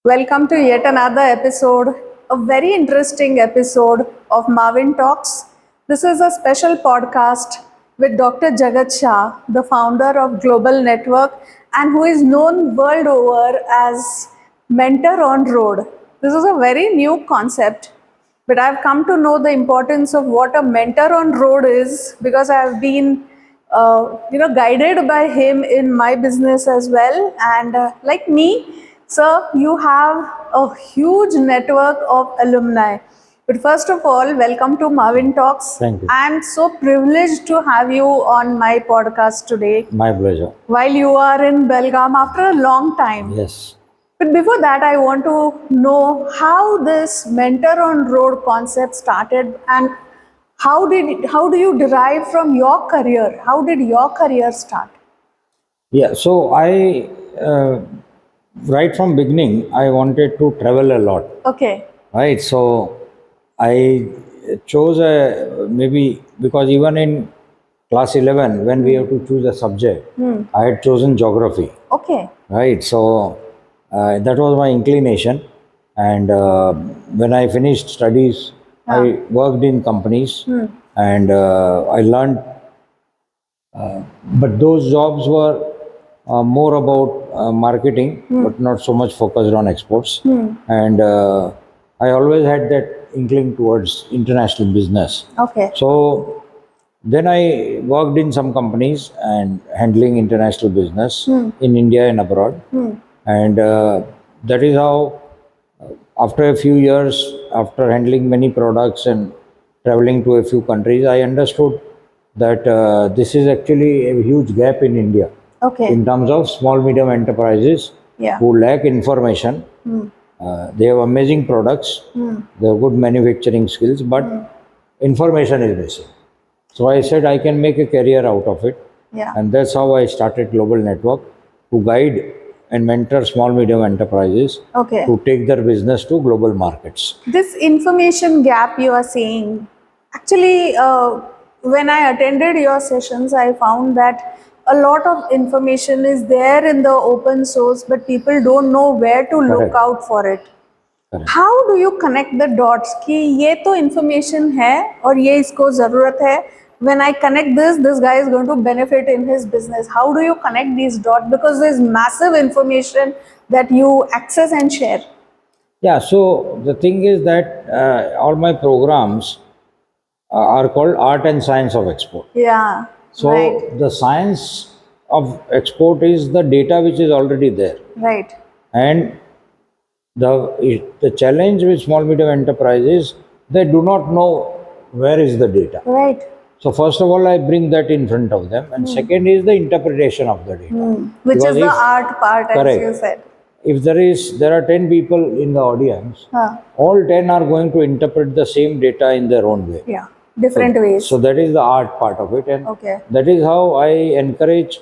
Welcome to yet another episode, a very interesting episode of Marvin Talks. This is a special podcast with Dr. Jagat Shah, the founder of Global Network and who is known world over as Mentor on Road. This is a very new concept, but I've come to know the importance of what a mentor on road is because I've been guided by him in my business as well. And like me, sir, you have a huge network of alumni. But first of all, welcome to Marvin Talks. Thank you. I'm so privileged to have you on my podcast today My pleasure. while you are in Belgaum after a long time. Yes. But before that, I want to know how this mentor on road concept started and how do you derive from your career? How did your career start? Yeah. So right from beginning, I wanted to travel a lot. Okay. Right. So I chose maybe because even in class 11, when we have to choose a subject, I had chosen geography. Okay. Right. So that was my inclination. And when I finished studies, I worked in companies and I learned. But those jobs were more about marketing, but not so much focused on exports. And I always had that inkling towards international business. Okay. So then I worked in some companies and handling international business in India and abroad. And that is how, after a few years, after handling many products and traveling to a few countries, I understood that this is actually a huge gap in India Okay. in terms of small medium enterprises Yeah. who lack information. They have amazing products, they have good manufacturing skills, but information is missing. So I said I can make a career out of it, Yeah. and that's how I started Global Network to guide and mentor small medium enterprises Okay. to take their business to global markets. This information gap you are saying, actually, when I attended your sessions, I found that a lot of information is there in the open source, but people don't know where to look Correct. out for it. Correct. How do you connect the dots कि ये तो information है और ये इसको ज़रूरत है. When I connect this guy is going to benefit in his business. How do you connect these dots? Because there's massive information that you access and share. Yeah, so the thing is that all my programs are called Art and Science of Export. Yeah. So Right. the science of export is the data which is already there. Right. And the challenge with small medium enterprises, they do not know where is the data. Right. So first of all, I bring that in front of them, and second is the interpretation of the data. Which Because is the if- art part, as correct. you said. If there are 10 people in the audience, Huh. all 10 are going to interpret the same data in their own way. Yeah. Different ways. So that is the art part of it, and Okay. that is how I encourage.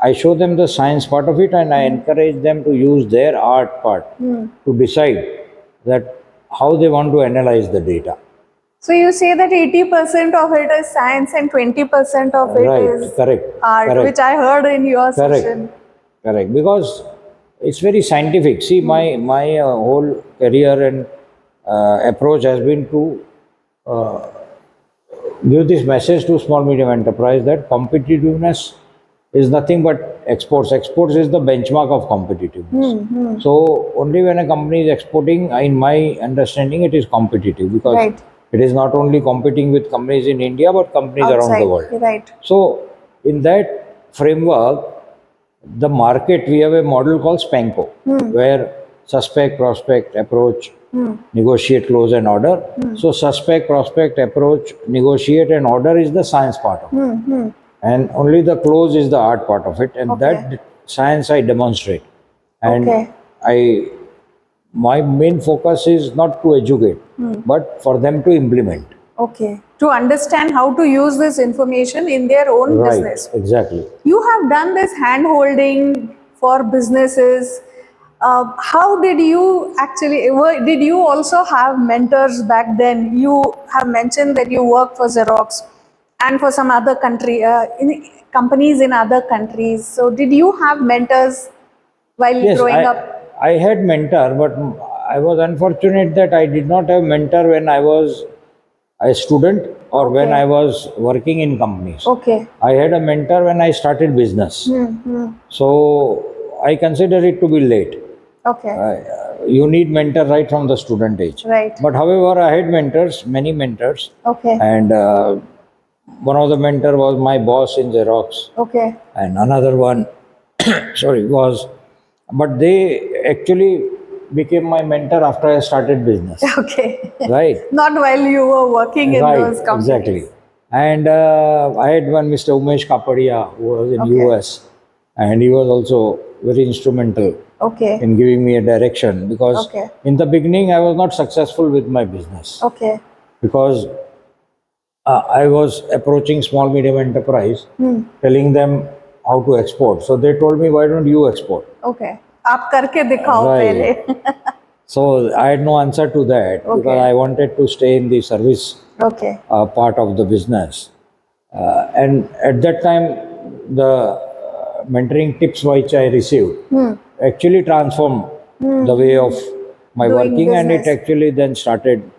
I show them the science part of it, and I encourage them to use their art part to decide that how they want to analyze the data. So you say that 80% of it is science and 20% of it Right? is Correct. art, Correct. which I heard in your Correct. session. Correct. Because it's very scientific. See, my whole career and approach has been to give this message to small medium enterprise that competitiveness is nothing but exports. Exports is the benchmark of competitiveness. So only when a company is exporting, in my understanding, it is competitive because Right. it is not only competing with companies in India but companies around Outside. the world. Right. So in that framework, the market, we have a model called SPANCO, where suspect, prospect, approach, negotiate, close, and order. So suspect, prospect, approach, negotiate, and order is the science part of it. And only the close is the art part of it. And Okay. that science I demonstrate. And Okay. my main focus is not to educate, but for them to implement. Okay. To understand how to use this information in their own Right, business. exactly. You have done this hand holding for businesses. How did you actually, did you also have mentors back then? You have mentioned that you work for Xerox and for some other companies in other countries. So did you have mentors while Yes, growing I, up? I had mentor, but I was unfortunate that I did not have mentor when I was a student or when Okay. I was working in companies. Okay. I had a mentor when I started business. Hmm. So I consider it to be late. Okay. You need mentor right from the student age. Right. But however, I had mentors, many mentors, Okay. and one of the mentor was my boss in Xerox, Okay. and another one, sorry, was, but they actually became my mentor after I started business. Okay. Right. Not while you were working in Right, those companies. exactly. And I had one Mr. Umesh Kapadia who was in Okay. US, and he was also very instrumental Okay. in giving me a direction because Okay. in the beginning I was not successful with my business Okay. because I was approaching small medium enterprise, telling them how to export. So they told me, why don't you export? Okay. आप करके दिखाओ Right. पहले. So I had no answer to that because Okay. I wanted to stay in the service Okay. part of the business. And at that time, the mentoring tips which I received actually transformed the way of my Doing working, and it business. actually then started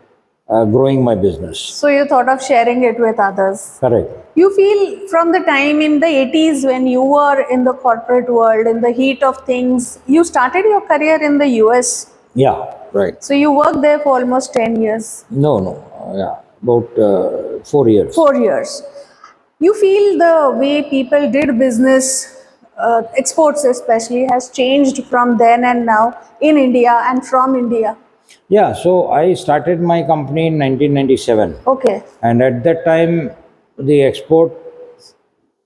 growing my business. So you thought of sharing it with others. Correct. You feel from the time in the 80s when you were in the corporate world, in the heat of things, you started your career in the US. Yeah, right. So you worked there for almost 10 years, No, no, yeah, about 4 years. 4 years. You feel the way people did business, exports especially, has changed from then and now in India and from India. Yeah, so I started my company in 1997, Okay. and at that time, the export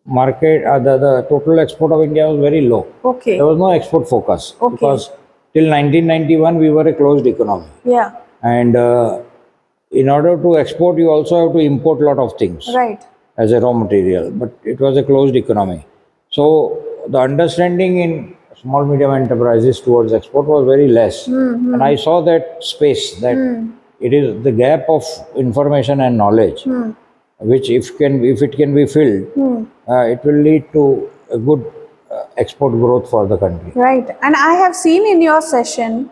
market, the total export of India was very low. Okay. There was no export focus Okay. because till 1991 we were a closed economy, Yeah. and in order to export, you also have to import a lot of things Right. as a raw material. But it was a closed economy, so the understanding in small medium enterprises towards export was very less, and I saw that space that it is the gap of information and knowledge which if it can be filled, it will lead to a good export growth for the country. Right. And I have seen in your session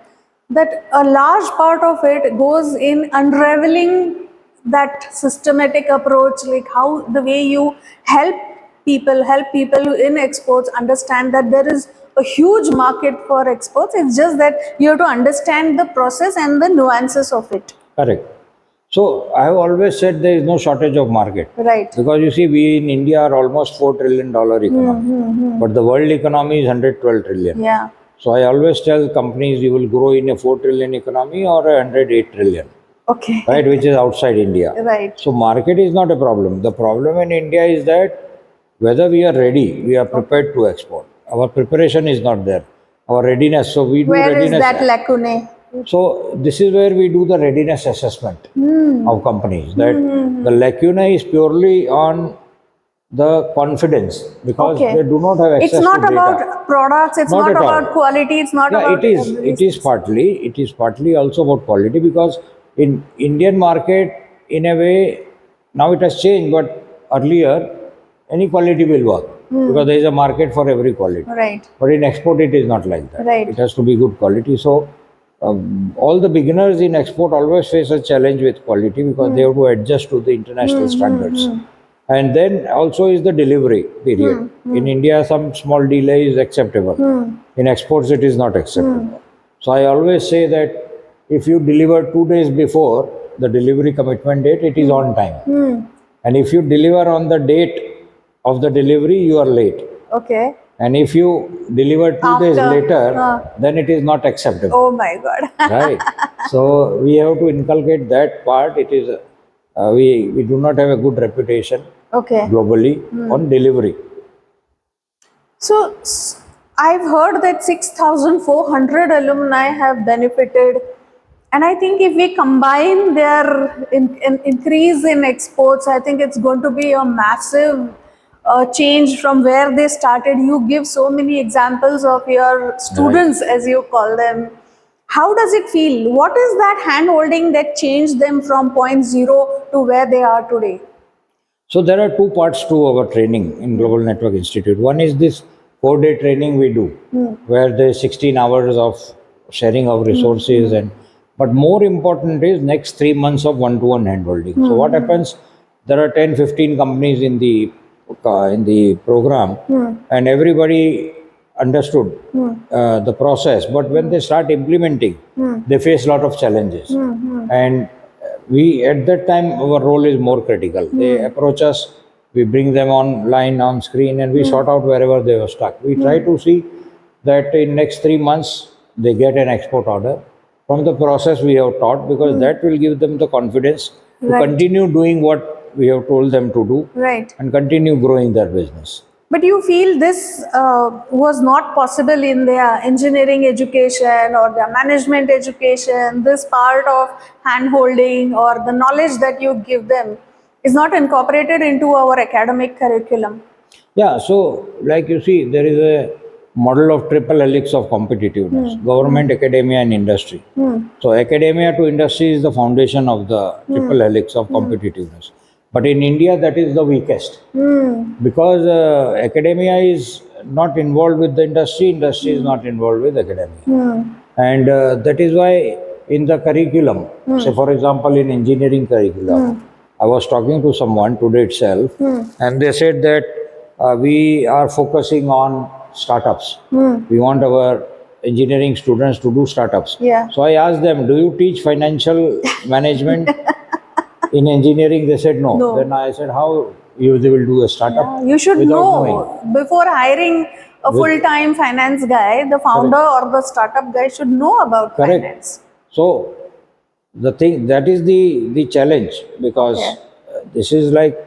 that a large part of it goes in unraveling that systematic approach, like how the way you help people in exports understand that there is a huge market for exports. It's just that you have to understand the process and the nuances of it. Correct. So I have always said there is no shortage of market Right. because you see we in India are almost $4 trillion economy, but the world economy is 112 trillion. Yeah. So I always tell companies you will grow in a 4 trillion economy or a 108 trillion, Okay. right, which is outside India. Right. So market is not a problem. The problem in India is that whether we are ready, we are prepared to export. Our preparation is not there. Our readiness. So we do Where is readiness. that lacune? So this is where we do the readiness assessment of companies. That the lacuna is purely on the confidence because Okay. they do not have access It's not to data. about products, it's Not not at about all. quality, it's not Yeah, about it is. It is partly. It is partly also about quality because in Indian market, in a way, now it has changed. But earlier, any quality will work because there is a market for every quality. Right. But in export, it is not like that. Right. It has to be good quality. So all the beginners in export always face a challenge with quality because they have to adjust to the international standards. And then also is the delivery period. In India, some small delay is acceptable. In exports, it is not acceptable. So I always say that if you deliver 2 days before the delivery commitment date, it is on time. And if you deliver on the date of the delivery, you are late. Okay. And if you deliver 2 days After, later, then it is not acceptable. Oh my God. Right. So we have to inculcate that part. It is we do not have a good reputation Okay. globally on delivery. So I've heard that 6,400 alumni have benefited. And I think if we combine their increase in exports, I think it's going to be a massive change from where they started. You give so many examples of your students, as you call them. How does it feel? What is that hand holding that changed them from point zero to where they are today? So there are two parts to our training in Global Network Institute. One is this 4-day training we do, where there is 16 hours of sharing of resources, and but more important is next 3 months of one-to-one handholding. So what happens? There are 10, 15 companies in the program, and everybody understood the process. But when they start implementing, they face a lot of challenges, and we at that time our role is more critical. They approach us, we bring them online on screen, and we sort out wherever they were stuck. We try to see that in next 3 months they get an export order from the process we have taught, because that will give them the confidence to Right. continue doing what we have told them to do Right. and continue growing their business. But you feel this was not possible in their engineering education or their management education, this part of hand holding or the knowledge that you give them is not incorporated into our academic curriculum. Yeah, so like you see, there is a model of triple helix of competitiveness: government, academia, and industry. So, academia to industry is the foundation of the triple helix of competitiveness. But in India, that is the weakest, because academia is not involved with the industry, industry is not involved with academia. And that is why in the curriculum, say for example, in engineering curriculum, I was talking to someone today itself, and they said that we are focusing on startups. We want our engineering students to do startups. Yeah. So I asked them, do you teach financial management in engineering? They said no. No. Then I said, how they will do a startup? Yeah, you should without know knowing? before hiring a full-time finance guy, the founder or the startup guy should know about Correct. finance. So the thing that is the challenge, because this is like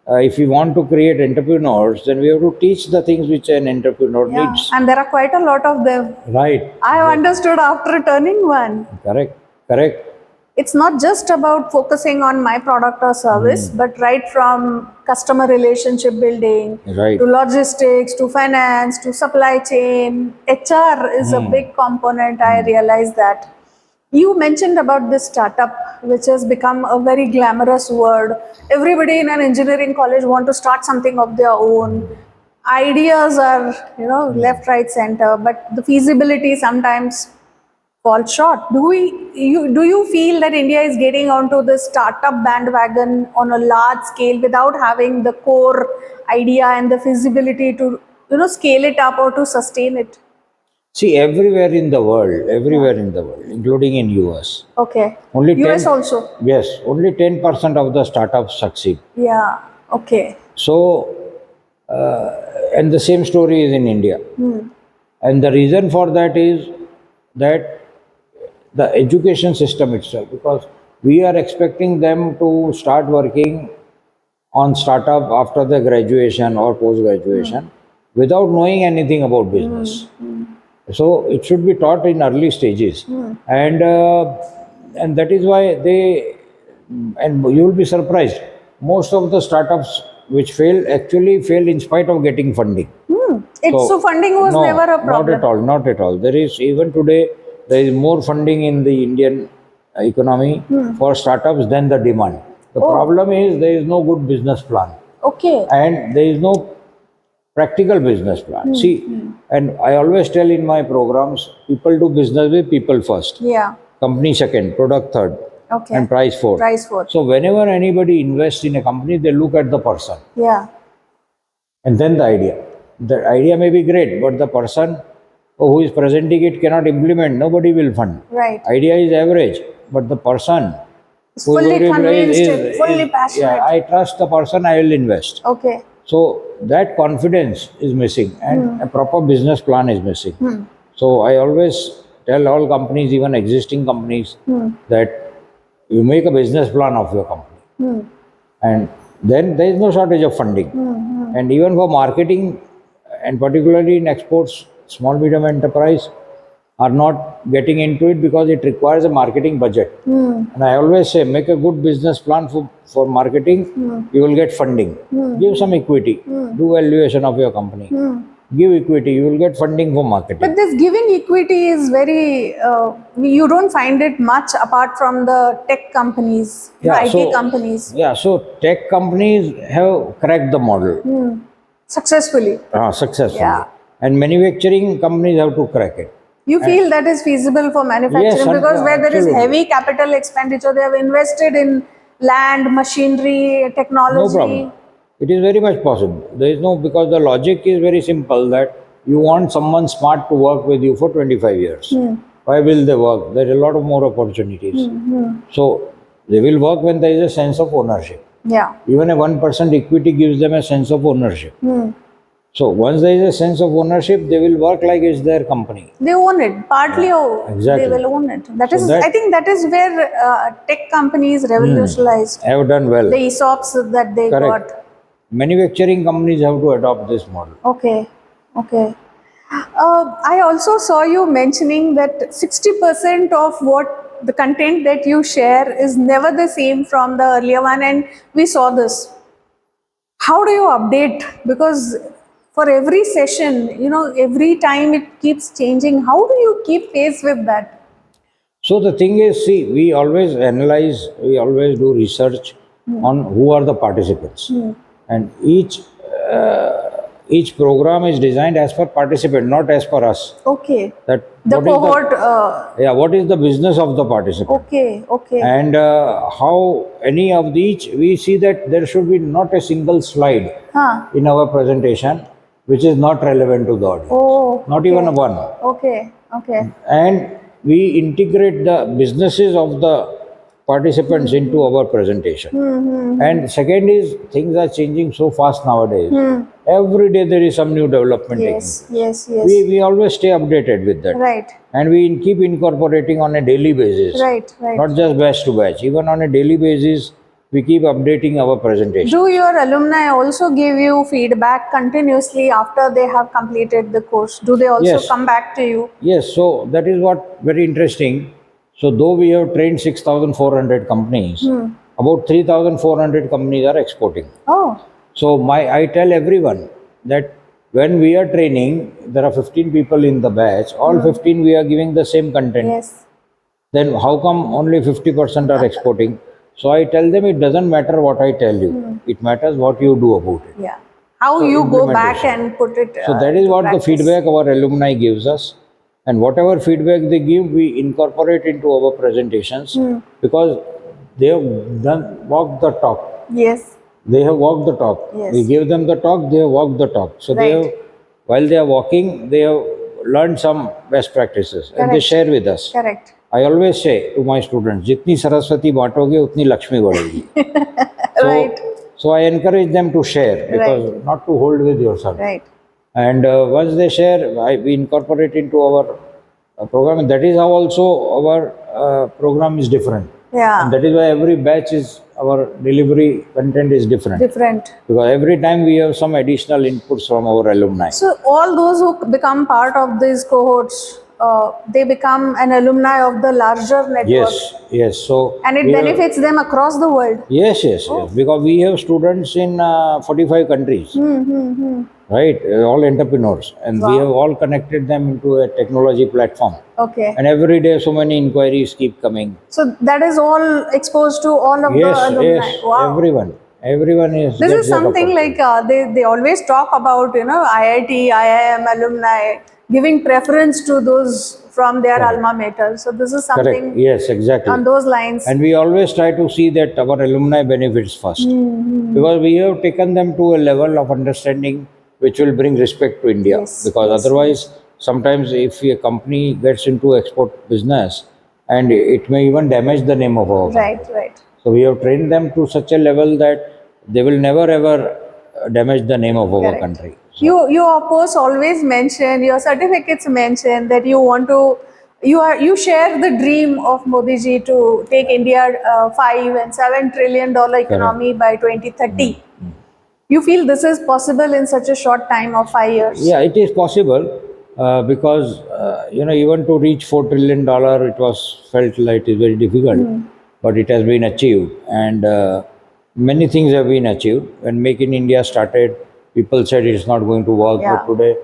if we want to create entrepreneurs, then we have to teach the things which an entrepreneur Yeah, needs. and there are quite a lot of them. Right. I have understood after turning one. Correct. Correct. It's not just about focusing on my product or service, but right from customer relationship building Right. to logistics to finance to supply chain. HR is a big component. I realize that. You mentioned about this startup, which has become a very glamorous word. Everybody in an engineering college want to start something of their own. Ideas are, left, right, center, but the feasibility sometimes falls short. Do you feel that India is getting onto the startup bandwagon on a large scale without having the core idea and the feasibility to scale it up or to sustain it? See, everywhere in the world, including in US, Okay. only US 10, also. yes, only 10% of the startups succeed. Yeah. Okay. So, and the same story is in India. And the reason for that is that the education system itself, because we are expecting them to start working on startup after the graduation or post graduation without knowing anything about business. So it should be taught in early stages, and that is why and you will be surprised, most of the startups which fail actually fail in spite of getting funding. So funding was No, never a problem. not at all. There is, even today, there is more funding in the Indian economy for startups than the demand. The problem is there is no good business plan, Okay. and there is no practical business plan. See, and I always tell in my programs, people do business with people first, Yeah. company second, product third, Okay. and price fourth. Price fourth. So whenever anybody invests in a company, they look at the person Yeah. and then the idea. The idea may be great, but the person who is presenting it cannot implement. Nobody will fund. Right. Idea is average, but the person It's who is fully going to convinced, is- fully is- passionate. Yeah, I trust the person, I will invest. Okay. So that confidence is missing, and a proper business plan is missing. So I always tell all companies, even existing companies, that you make a business plan of your company, and then there is no shortage of funding. And even for marketing, and particularly in exports, small medium enterprise are not getting into it because it requires a marketing budget. And I always say, make a good business plan for marketing, you will get funding. Give some equity, do valuation of your company, give equity, you will get funding for marketing. But this giving equity is very, you don't find it much apart from the tech companies, IT companies, Yeah, so tech companies have cracked the model successfully. successfully. Yeah. And manufacturing companies have to crack it. You feel that is feasible for manufacturing because where there is absolutely. heavy capital expenditure, they have invested in land, machinery, No technology. problem. It is very much possible. There is no, because the logic is very simple that you want someone smart to work with you for 25 years. Why will they work? There are a lot of more opportunities. So they will work when there is a sense of ownership. Yeah. Even a 1% equity gives them a sense of ownership. So once there is a sense of ownership, they will work like it's their company. They own it. Partly, exactly. they will own it. That So is, that- I think that is where tech companies revolutionized Have done well. the ESOPs that they Correct. got. Manufacturing companies have to adopt this model. Okay, okay. I also saw you mentioning that 60% of what the content that you share is never the same from the earlier one, and we saw this. How do you update? Because for every session, every time it keeps changing. How do you keep pace with that? So the thing is, see, we always analyze, we always do research on who are the participants, and each program is designed as per participant, not as per us. Okay. That The what is cohort. what is the business of the participant, Okay, okay. and how any of each we see that there should be not a single slide Huh. in our presentation which is not relevant to the audience. Oh, Not okay. even one. Okay, okay. And we integrate the businesses of the participants into our presentation. And second is, things are changing so fast nowadays. Every day there is some new development taking Yes, place. yes, yes. We always stay updated with that. Right, And we keep incorporating on a daily basis. right, right. Not just batch to batch. Even on a daily basis, we keep updating our presentation. Do your alumni also give you feedback continuously after they have completed the course? Do they also Yes. come back to you? Yes, so that is what very interesting. So though we have trained 6,400 companies, about 3,400 companies are exporting. Oh, So I tell everyone that when we are training, there are 15 people in the batch. All 15 we are giving the same content. yes. Then how come only 50% are exporting? So I tell them it doesn't matter what I tell you. It matters what you do about it. Yeah. How So you go back implementation. and put it So that is into what the practice. feedback our alumni gives us, and whatever feedback they give, we incorporate into our presentations because they have walked the talk. Yes, They have walked the talk. Yes. We gave them the talk; they have walked the talk. So they Right. have, while they are walking, they have learned some best practices, and they Correct. share with us. correct. I always say to my students, जितनी सरस्वती बांटोगे उतनी लक्ष्मी बढ़ेगी. So, Right. so I encourage them to share because not to hold with yourself. Right. And once they share, we incorporate into our program. And that is how also our program is different. Yeah. And that is why every batch is, our delivery content is different. Different. Because every time we have some additional inputs from our alumni. So all those who become part of these cohorts, they become an alumni of the larger network. Yes, yes. So And it we have- benefits them across the world. Yes, yes, yes. Because we have students in 45 countries, right? All entrepreneurs, and we have all connected them into a technology platform. Okay. And every day, so many inquiries keep coming. So that is all exposed to all of Yes, the alumni. yes. Wow. Everyone is. This gets is that something opportunity. like they always talk about, IIT, IIM alumni giving preference to those from their alma mater. So this is Correct. something Yes, exactly. on those lines. And we always try to see that our alumni benefits first, because we have taken them to a level of understanding which will bring respect to India. Yes, Because yes, otherwise, sometimes if a company gets into export business, and it may even damage the name of our company. Right, right. So we have trained them to such a level that they will never ever damage the name of our Correct. country. Your posts always mention, your certificates mention that you share the dream of Modi ji to take India $5 and $7 trillion economy by 2030. You feel this is possible in such a short time of 5 years? Yeah, it is possible because even to reach $4 trillion, it was felt like it is very difficult, but it has been achieved, and many things have been achieved. When Make in India started, people said it's not going to work, Yeah. but today,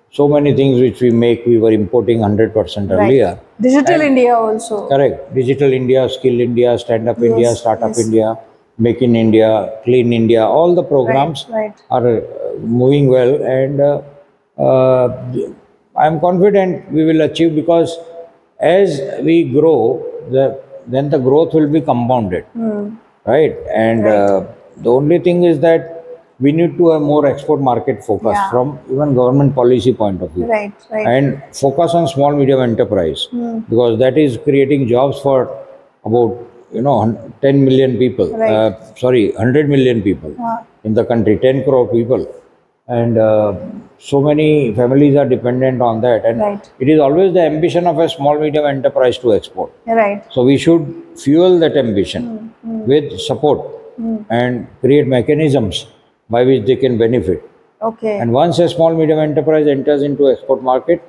so many things which we make, we were importing 100% earlier. Digital India also. Correct. Digital India, Skill India, Stand Up India, Yes, Startup yes. India, Make in India, Clean India, all the programs Right. are moving well, and I'm confident we will achieve, because as we grow, then the growth will be compounded, right? And Right. the only thing is that we need to have more export market focus Yeah. from even government policy point of view, Right, right. and focus on small medium enterprise, because that is creating jobs for about 10 million people. Right. Sorry, 100 million people in the country, 10 crore people, and so many families are dependent on that, and Right. it is always the ambition of a small medium enterprise to export. Right. So we should fuel that ambition with support and create mechanisms by which they can benefit. Okay. And once a small medium enterprise enters into export market,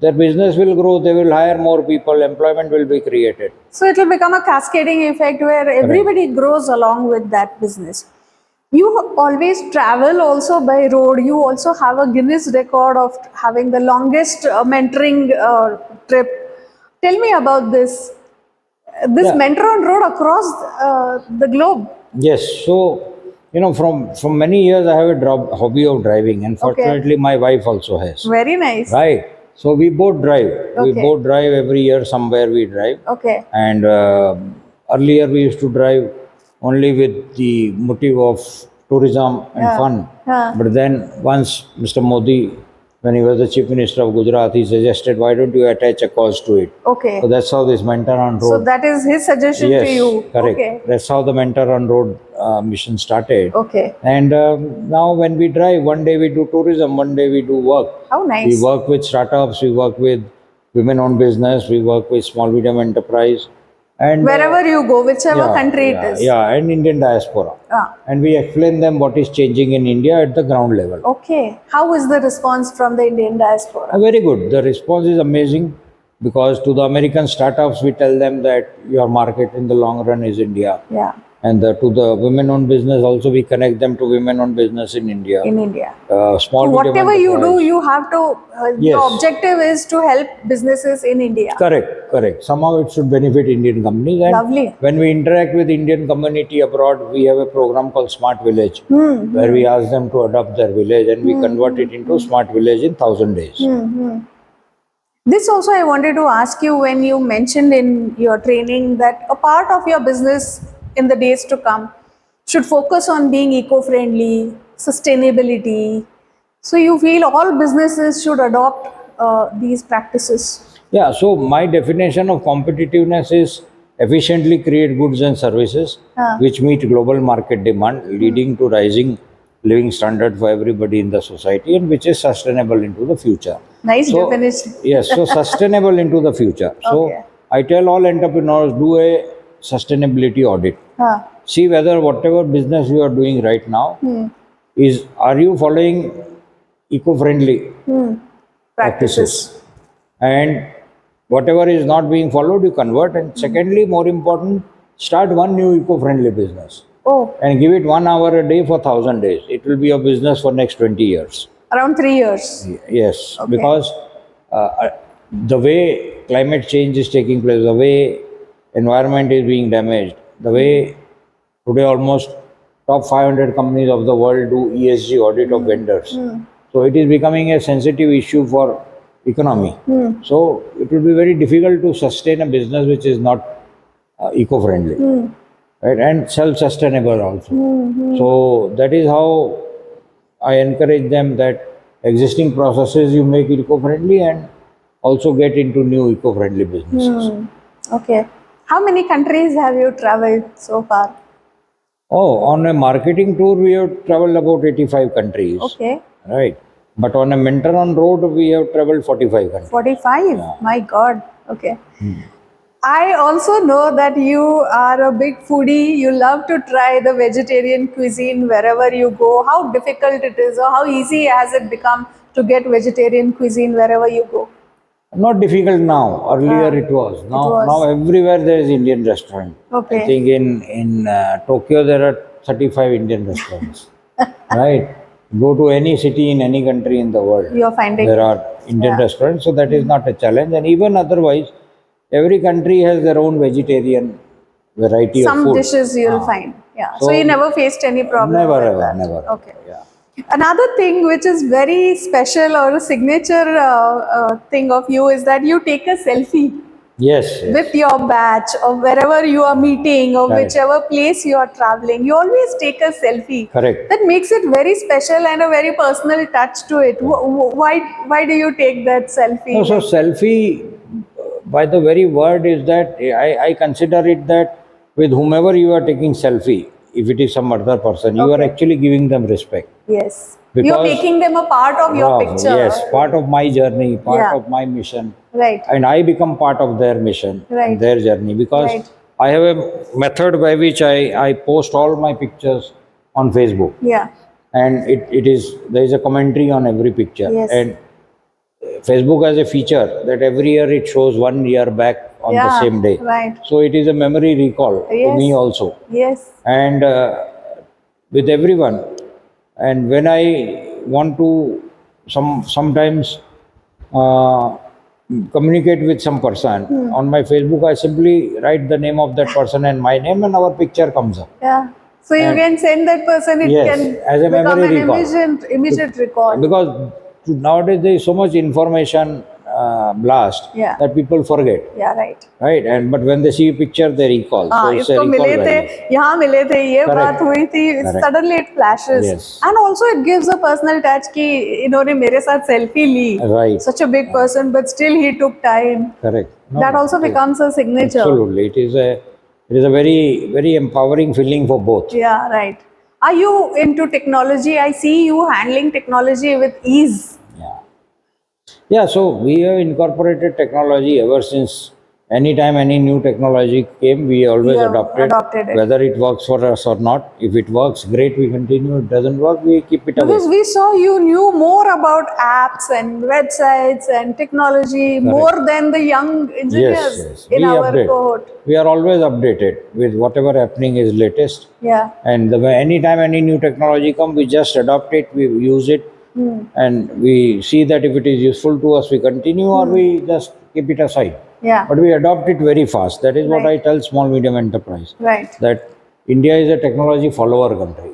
their business will grow, they will hire more people, employment will be created. So it will become a cascading effect where everybody grows along with that business. You always travel also by road. You also have a Guinness record of having the longest mentoring trip. Tell me about this. This Yeah. mentor on road across the globe. Yes, so from many years I have a hobby of driving, and Okay. fortunately my wife also has. Very nice. Right. So we both drive. We Okay. both drive every year somewhere we drive. Okay. And earlier we used to drive only with the motive of tourism and fun. Yeah. But then once Mr. Modi, when he was the Chief Minister of Gujarat, he suggested, why don't you attach a cause to it? Okay. So that's how this Mentor on Road. So that is his suggestion Yes, to you. correct. Okay. That's how the Mentor on Road mission started. Okay. And now when we drive, one day we do tourism, one day we do work. How nice. We work with startups, we work with women-owned business, we work with small medium enterprise, and Wherever you go, whichever country yeah, it is. yeah, and Indian diaspora. And we explain them what is changing in India at the ground level. Okay. How is the response from the Indian diaspora? Very good. The response is amazing, because to the American startups, we tell them that your market in the long run is India. Yeah. And to the women-owned business also, we connect them to women-owned business in India. In India. Small So medium whatever you do, enterprise. you have to, Yes. the objective is to help businesses in India. Correct, correct. Somehow it should benefit Indian companies. And Lovely. when we interact with Indian community abroad, we have a program called Smart Village, where we ask them to adopt their village, and we convert it into Smart Village in 1,000 days. This also I wanted to ask you, when you mentioned in your training that a part of your business in the days to come should focus on being eco-friendly, sustainability. So you feel all businesses should adopt these practices? Yeah, so my definition of competitiveness is efficiently create goods and services which meet global market demand, leading to rising living standard for everybody in the society, and which is sustainable into the future. Nice definition. Yes, so sustainable into the future. So Okay. I tell all entrepreneurs, do a sustainability audit. See whether whatever business you are doing right now are you following eco-friendly practices, and whatever is not being followed, you convert. And secondly, more important, start one new eco-friendly business. Oh, And give it 1 hour a day for 1,000 days. It will be your business for next 20 years. around 3 years. Yes, Okay. because the way climate change is taking place, the way environment is being damaged, the way today almost top 500 companies of the world do ESG audit of vendors. So it is becoming a sensitive issue for economy. So it will be very difficult to sustain a business which is not eco-friendly, right, and self-sustainable also. So that is how I encourage them, that existing processes you make eco-friendly, and also get into new eco-friendly businesses. Okay. How many countries have you traveled so far? Oh, on a marketing tour, we have traveled about 85 countries. Okay. Right. But on a mentor on road, we have traveled 45 countries. 45? My God. Okay. I also know that you are a big foodie. You love to try the vegetarian cuisine wherever you go. How difficult it is, or how easy has it become to get vegetarian cuisine wherever you go? Not difficult now. Earlier it was. Now everywhere there is Indian restaurant. Okay. I think in Tokyo there are 35 Indian restaurants. Right. Go to any city in any country in the world. You're finding There are Indian restaurants, so that is not a challenge. And even otherwise, every country has their own vegetarian variety of some food. dishes you'll find. Yeah. So you never faced any problem Never with ever, that. never. Okay. Yeah. Another thing which is very special or a signature thing of you is that you take a selfie Yes, with yes, your batch or wherever you are meeting or correct, whichever place you are traveling. You always take a selfie. correct. That makes it very special and a very personal touch to it. Why do you take that selfie? No, so selfie, by the very word is that I consider it that with whomever you are taking selfie, if it is some other person, you are Okay. actually giving them respect Yes. You're because making them a part of your yes, picture. part of my journey, part Yeah. of my mission, Right. and I become part of their mission and Right. their journey because Right. I have a method by which I post all my pictures on Facebook, Yeah. and it is there is a commentary on every picture, Yes. and Facebook has a feature that every year it shows 1 year back on the Yeah. same day. Right. So it is a memory recall to me Yes. also. Yes. And with everyone. And when I want to sometimes uh, communicate with some person on my Facebook, I simply write the name of that person and my name, and our picture comes up. Yeah. So you And can send that person, it yes, can as a become memory an recall. immediate recall. Because nowadays there is so much information blast Yeah. that people forget, Yeah, right. right? And but when they see a picture, they recall. So हाँ it's a इसको recall मिले थे value. यहाँ मिले थे ये बात Correct. हुई थी Correct. suddenly it flashes Yes. and also it gives a personal touch कि इन्होंने मेरे साथ सेल्फी ली Right. such a big person but still he took time Correct. No, that also it is- becomes a signature. absolutely. It is a very empowering feeling for both. Yeah, right. Are you into technology? I see you handling technology with ease. Yeah. Yeah, so we have incorporated technology ever since anytime any new technology came, we always You have adopted, adopted it. whether it works for us or not. If it works, great, we continue. It doesn't work, we keep it away. Because we saw you knew more about apps and websites and technology more than the young Yes, engineers yes. in We our update. cohort. We are always updated with whatever happening is latest. Yeah. And anytime any new technology comes, we just adopt it, we use it, and we see that if it is useful to us, we continue or we just keep it aside. Yeah. But we adopt it very fast. That is what I Right. tell small medium enterprise. Right. That India is a technology follower country,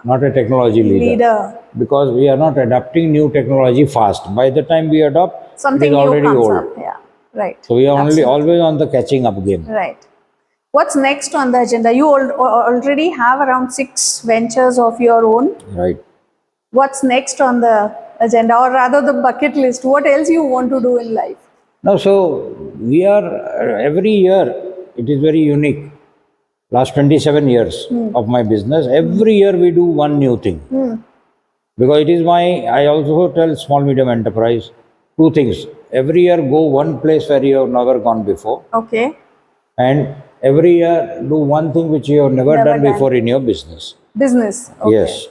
not a technology leader. Because we are not adopting new technology fast. By the time we adopt, Something it is new already comes old. up. Yeah. Right. So we are only Absolutely. always on the catching up game. Right. What's next on the agenda? You already have around 6 ventures of your own. Right. What's next on the agenda, or rather the bucket list? What else you want to do in life? Now, so we are every year, it is very unique. Last 27 years of my business, every year we do one new thing. Because it is I also tell small medium enterprise two things. Every year go one place where you have never gone before, Okay. and every year do one thing which you have never Never done done. before in your business. Business. Okay. Yes.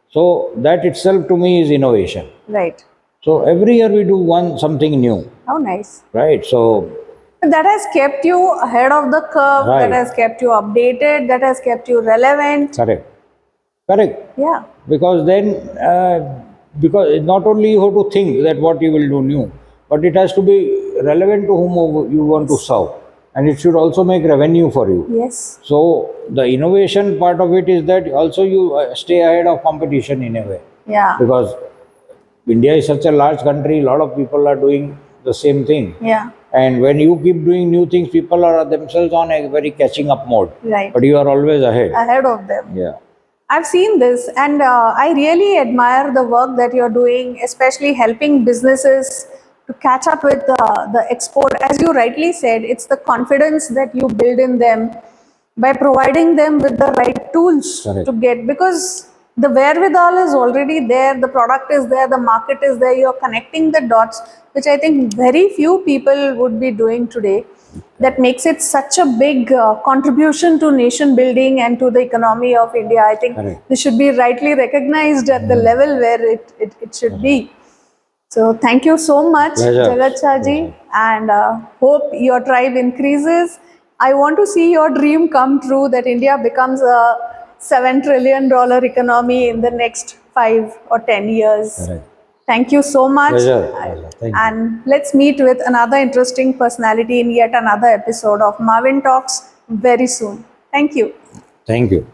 So that itself to me is innovation. Right. So every year we do something new, How nice. right? So That has kept you ahead of the curve, that right, has kept you updated, that has kept you relevant. correct, correct. Yeah. Because then, because not only you have to think that what you will do new, but it has to be relevant to whom you want to serve, and it should also make revenue for you. Yes. So the innovation part of it is that also you stay ahead of competition in a way, Yeah. because India is such a large country, a lot of people are doing the same thing. Yeah. And when you keep doing new things, people are themselves on a very catching up mode. Right. But you are always ahead. Ahead of them. Yeah. I've seen this, and I really admire the work that you're doing, especially helping businesses to catch up with the export. As you rightly said, it's the confidence that you build in them by providing them with the right tools Correct. to get, because the wherewithal is already there, the product is there, the market is there, you're connecting the dots, which I think very few people would be doing today. That makes it such a big contribution to nation building and to the economy of India. I think Correct. this should be rightly recognized at the level where it should be. So thank you so much, Pleasure. Jagat Shah ji, and hope your tribe increases. I want to see your dream come true, that India becomes a $7 trillion economy in the next 5 or 10 years. Correct. Thank you so much. Pleasure. Pleasure. Thank you. And let's meet with another interesting personality in yet another episode of Marvin Talks very soon. Thank you. Thank you.